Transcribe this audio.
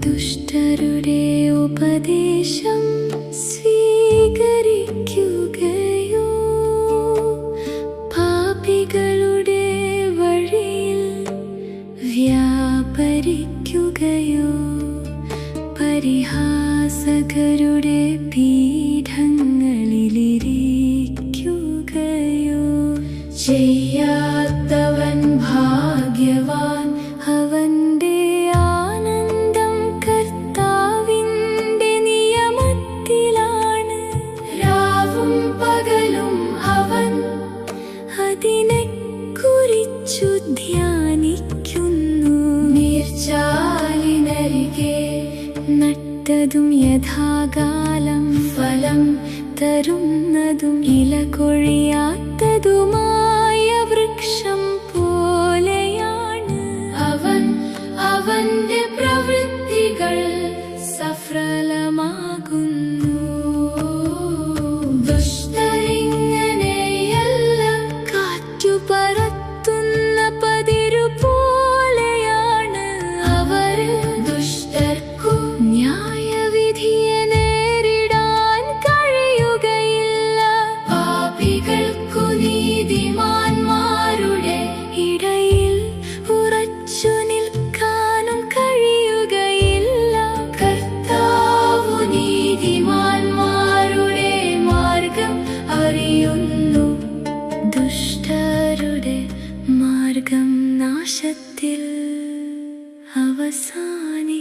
ദുഷ്ടരുടെ ഉപദേശം സ്വീകരിക്കുകയോ, പാപികളുടെ വഴിയിൽ വ്യാപരിക്കുകയോ, പരിഹാസകരുടെ പീഠങ്ങളിലിരിക്കുകയോ ചെയ്യാത്തവൻ ഭാഗ്യവാൻ. അവന്റെ ആനന്ദം കർത്താവിന്റെ നിയമത്തിലാണ്. രാവും പകലും അവൻ അതിനെക്കുറിച്ചു ധ്യാനിക്കുന്നു. നീർച്ചാലിനരികെ നട്ടതും യഥാകാലം ഫലം തരുന്നതും ഇല കൊഴിയാത്തതുമായ വൃക്ഷം പോലെയാണ് അവൻ. അവന്റെ പ്രവൃത്തികൾ സഫലമാകുന്നു. ദുഷ്ടരിങ്ങനെയല്ല, കാറ്റു പറത്തുന്ന പതിരു പോലെയാണ് അവർ. ദുഷ്ടർക്കു ന്യായവിധിയെ നേരിടാൻ കഴിയുകയില്ല. പാപികൾക്കു നീതിമാന്മാരുടെ ഇടയിൽ ഉറച്ചു നിൽക്കാനും കഴിയുകയില്ല. കർത്താവു നീതിമാന്മാരുടെ മാർഗം അറിയുന്നു. ദുഷ്ടരുടെ മാർഗം നാശത്തിൽ അവസാനിക്കും.